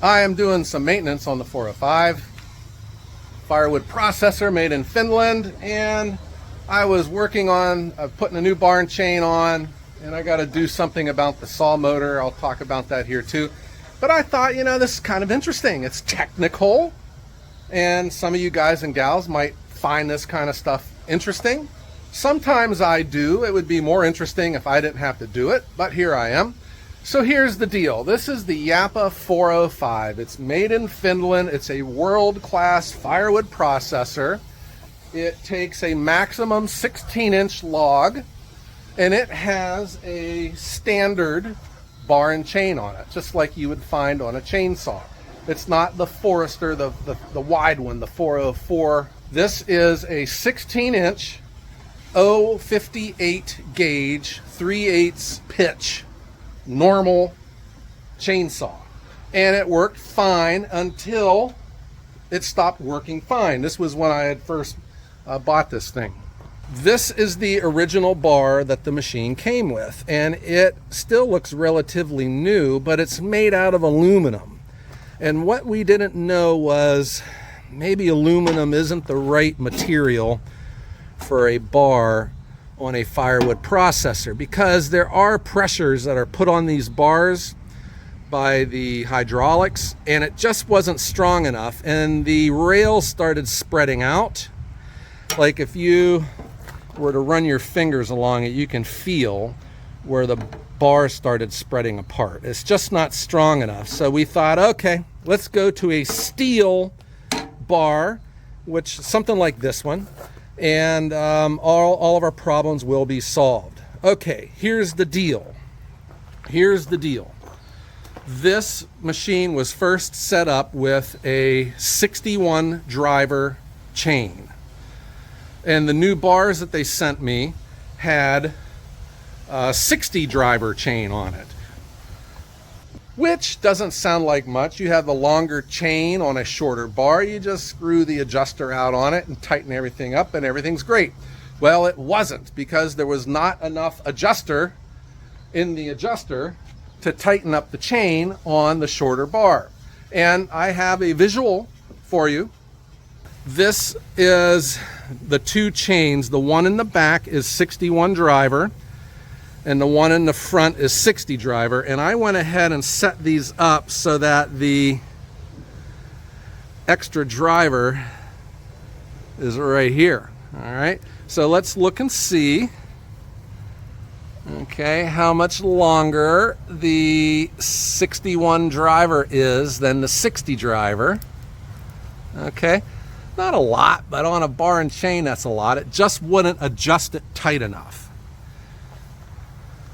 I am doing some maintenance on the 405 firewood processor made in Finland, and I was working on putting a new barn chain on, and I got to do something about the saw motor. I'll talk about that here too. But I thought, you know, this is kind of interesting. It's technical, and some of you guys and gals might find this kind of stuff interesting. Sometimes I do. It would be more interesting if I didn't have to do it, but here I am. So here's the deal. This is the Japa 405. It's made in Finland. It's a world-class firewood processor. It takes a maximum 16-inch log, and it has a standard bar and chain on it, just like you would find on a chainsaw. It's not the Forester, the wide one, the 404. This is a 16-inch 058 gauge 3/8 pitch normal chainsaw, and it worked fine until it stopped working fine. This was when I had first bought this thing. This is the original bar that the machine came with, and it still looks relatively new, but it's made out of aluminum. And what we didn't know was maybe aluminum isn't the right material for a bar on a firewood processor, because there are pressures that are put on these bars by the hydraulics, and it just wasn't strong enough, and the rails started spreading out. Like if you were to run your fingers along it, you can feel where the bar started spreading apart. It's just not strong enough. So we thought, okay, let's go to a steel bar, which something like this one, and all of our problems will be solved. Okay, here's the deal. Here's the deal. This machine was first set up with a 61 driver chain, and the new bars that they sent me had a 60 driver chain on it, which doesn't sound like much. You have the longer chain on a shorter bar. You just screw the adjuster out on it and tighten everything up, and everything's great. Well, it wasn't, because there was not enough adjuster in the adjuster to tighten up the chain on the shorter bar. And I have a visual for you. This is the two chains. The one in the back is 61 driver, and the one in the front is 60 driver, and I went ahead and set these up so that the extra driver is right here. All right, so let's look and see, okay, how much longer the 61 driver is than the 60 driver. Okay, not a lot, but on a bar and chain, that's a lot. It just wouldn't adjust it tight enough.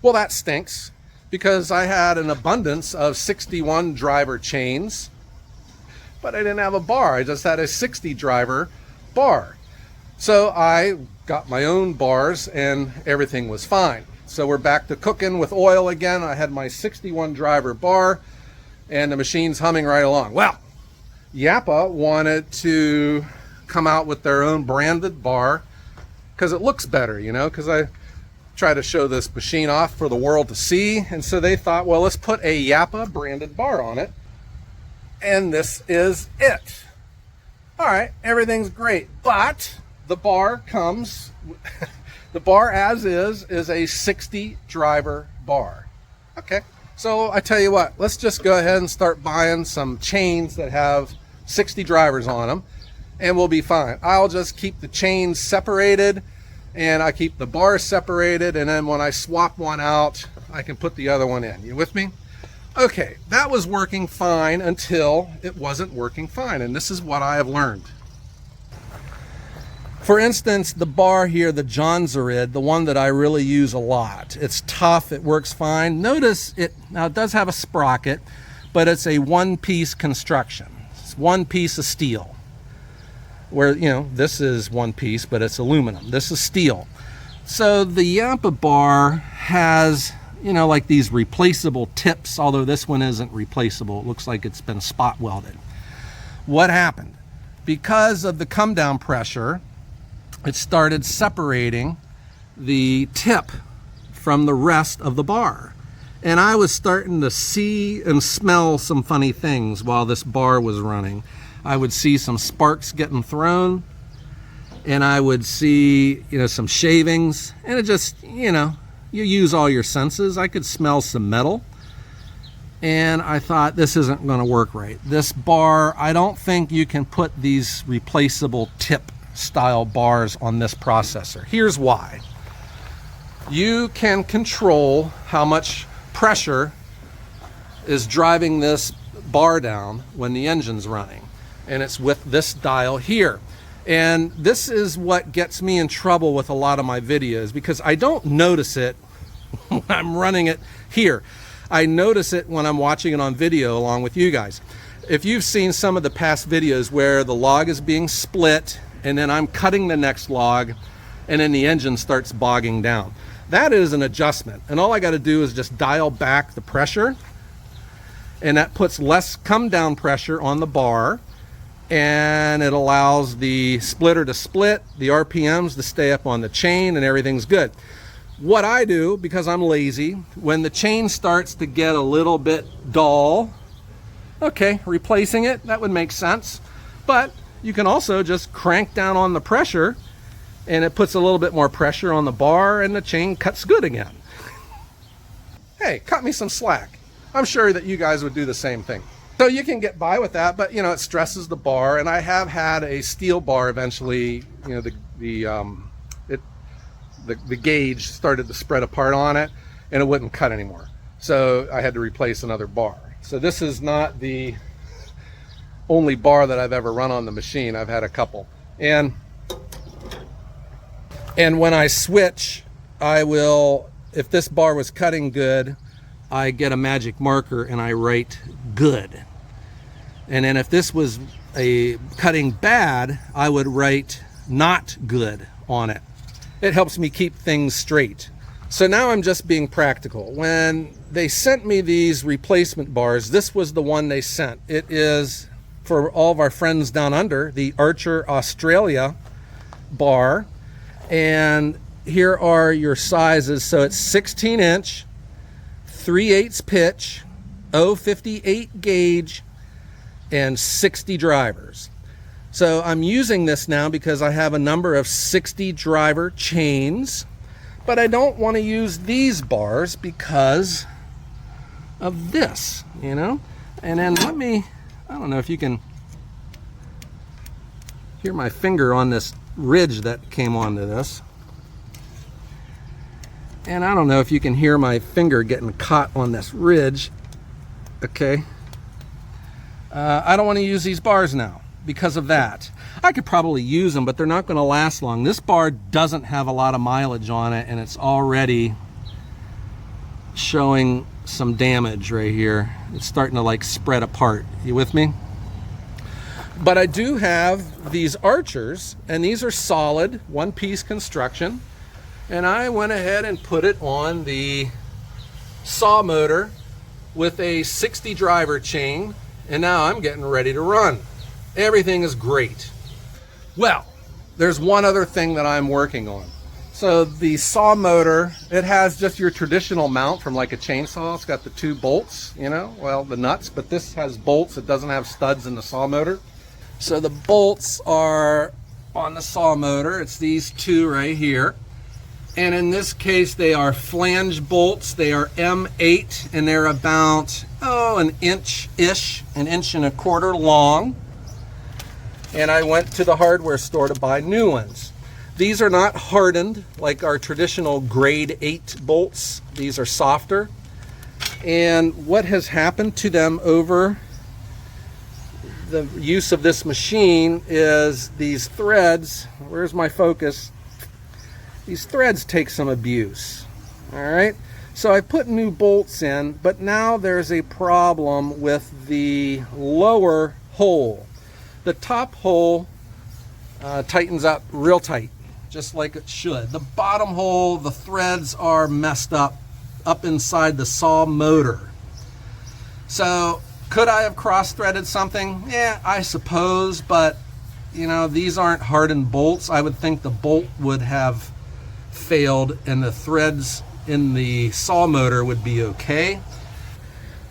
Well, that stinks, because I had an abundance of 61 driver chains, but I didn't have a bar. I just had a 60 driver bar. So I got my own bars, and everything was fine. So we're back to cooking with oil again. I had my 61 driver bar, and the machine's humming right along. Well, Japa wanted to come out with their own branded bar, because it looks better, you know, because I try to show this machine off for the world to see, and so they thought, well, let's put a Japa branded bar on it, and this is it. All right, everything's great, but the bar comes the bar as is a 60 driver bar. Okay, so I tell you what, let's just go ahead and start buying some chains that have 60 drivers on them, and we'll be fine. I'll just keep the chains separated, and I keep the bars separated, and then when I swap one out, I can put the other one in. You with me? Okay, that was working fine until it wasn't working fine, and this is what I have learned. For instance, the bar here, the Jonsered, the one that I really use a lot. It's tough, it works fine. Notice it, now it does have a sprocket, but it's a one-piece construction. It's one piece of steel. Where, you know, this is one piece, but it's aluminum. This is steel. So the Japa bar has, you know, like these replaceable tips, although this one isn't replaceable. It looks like it's been spot welded. What happened? Because of the come down pressure, it started separating the tip from the rest of the bar. And I was starting to see and smell some funny things while this bar was running. I would see some sparks getting thrown, and I would see, you know, some shavings, and it just, you know, you use all your senses. I could smell some metal, and I thought, this isn't going to work right. This bar, I don't think you can put these replaceable tip style bars on this processor. Here's why. You can control how much pressure is driving this bar down when the engine's running, and it's with this dial here. And this is what gets me in trouble with a lot of my videos, because I don't notice it when I'm running it here. I notice it when I'm watching it on video along with you guys. If you've seen some of the past videos where the log is being split and then I'm cutting the next log and then the engine starts bogging down, that is an adjustment, and all I got to do is just dial back the pressure, and that puts less come down pressure on the bar, and it allows the splitter to split, the RPMs to stay up on the chain, and everything's good. What I do, because I'm lazy, when the chain starts to get a little bit dull, okay, replacing it, that would make sense. But you can also just crank down on the pressure, and it puts a little bit more pressure on the bar, and the chain cuts good again. Hey, cut me some slack. I'm sure that you guys would do the same thing. So you can get by with that, but you know, it stresses the bar, and I have had a steel bar eventually, you know, the gauge started to spread apart on it, and it wouldn't cut anymore. So I had to replace another bar. So this is not the only bar that I've ever run on the machine. I've had a couple. And when I switch, I will, if this bar was cutting good, I get a magic marker and I write good. And then if this was a cutting bad, I would write not good on it. It helps me keep things straight. So now I'm just being practical. When they sent me these replacement bars, this was the one they sent. It is, for all of our friends down under, the Archer Australia bar. And here are your sizes. So it's 16 inch, 3/8 pitch, 058 gauge, and 60 drivers. So I'm using this now because I have a number of 60 driver chains, but I don't want to use these bars because of this, you know? And then I don't know if you can hear my finger on this ridge that came onto this, and I don't know if you can hear my finger getting caught on this ridge. Okay, I don't want to use these bars now because of that. I could probably use them, but they're not going to last long. This bar doesn't have a lot of mileage on it, and it's already showing some damage right here. It's starting to like spread apart. You with me? But I do have these Archers, and these are solid one-piece construction, and I went ahead and put it on the saw motor with a 60 driver chain, and now I'm getting ready to run. Everything is great. Well, there's one other thing that I'm working on. So the saw motor, it has just your traditional mount from like a chainsaw. It's got the 2 bolts, you know, well, the nuts, but this has bolts. It doesn't have studs in the saw motor. So the bolts are on the saw motor. It's these 2 right here. And in this case, they are flange bolts. They are M8, and they're about, an inch-ish, 1.25 inches long. And I went to the hardware store to buy new ones. These are not hardened like our traditional grade 8 bolts. These are softer. And what has happened to them over the use of this machine is these threads, where's my focus? These threads take some abuse. All right, so I put new bolts in, but now there's a problem with the lower hole. The top hole tightens up real tight, just like it should. The bottom hole, the threads are messed up inside the saw motor. So could I have cross-threaded something? Yeah, I suppose, but you know, these aren't hardened bolts. I would think the bolt would have failed and the threads in the saw motor would be okay.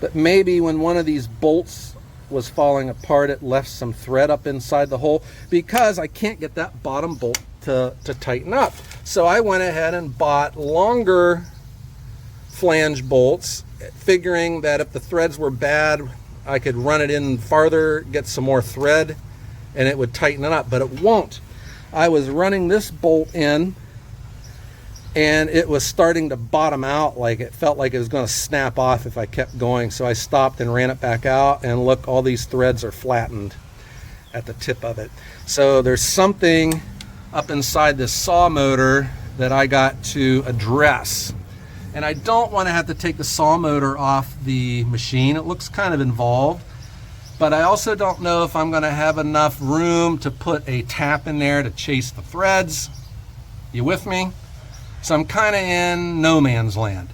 But maybe when one of these bolts was falling apart, it left some thread up inside the hole, because I can't get that bottom bolt to tighten up. So I went ahead and bought longer flange bolts, figuring that if the threads were bad, I could run it in farther, get some more thread, and it would tighten it up, but it won't. I was running this bolt in, and it was starting to bottom out, like it felt like it was going to snap off if I kept going. So I stopped and ran it back out, and look, all these threads are flattened at the tip of it. So there's something up inside this saw motor that I got to address. And I don't want to have to take the saw motor off the machine. It looks kind of involved, but I also don't know if I'm going to have enough room to put a tap in there to chase the threads. You with me? So I'm kind of in no man's land.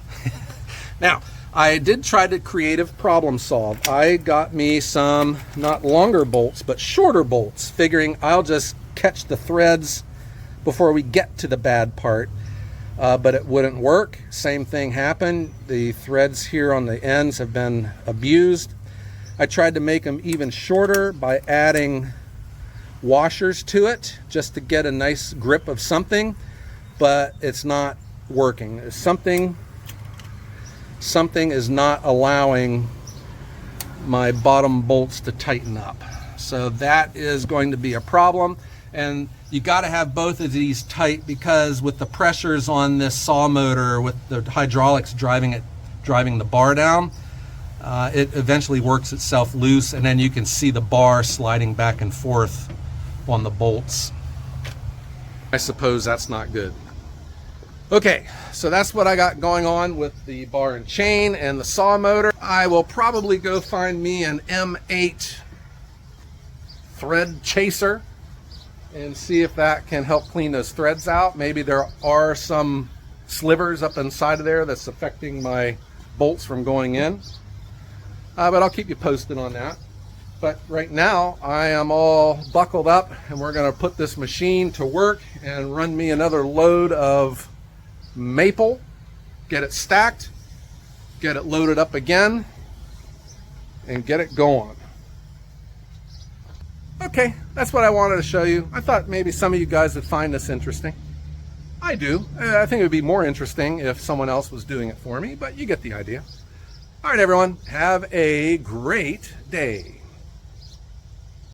Now, I did try to creative problem solve. I got me some, not longer bolts, but shorter bolts, figuring I'll just catch the threads before we get to the bad part. But it wouldn't work. Same thing happened. The threads here on the ends have been abused. I tried to make them even shorter by adding washers to it, just to get a nice grip of something, but it's not working. Something is not allowing my bottom bolts to tighten up. So that is going to be a problem. And you got to have both of these tight, because with the pressures on this saw motor, with the hydraulics driving the bar down, it eventually works itself loose, and then you can see the bar sliding back and forth on the bolts. I suppose that's not good. Okay, so that's what I got going on with the bar and chain and the saw motor. I will probably go find me an M8 thread chaser and see if that can help clean those threads out. Maybe there are some slivers up inside of there that's affecting my bolts from going in. But I'll keep you posted on that. But right now I am all buckled up, and we're going to put this machine to work and run me another load of maple, get it stacked, get it loaded up again, and get it going. Okay, that's what I wanted to show you. I thought maybe some of you guys would find this interesting. I do. I think it would be more interesting if someone else was doing it for me, but you get the idea. All right, everyone, have a great day.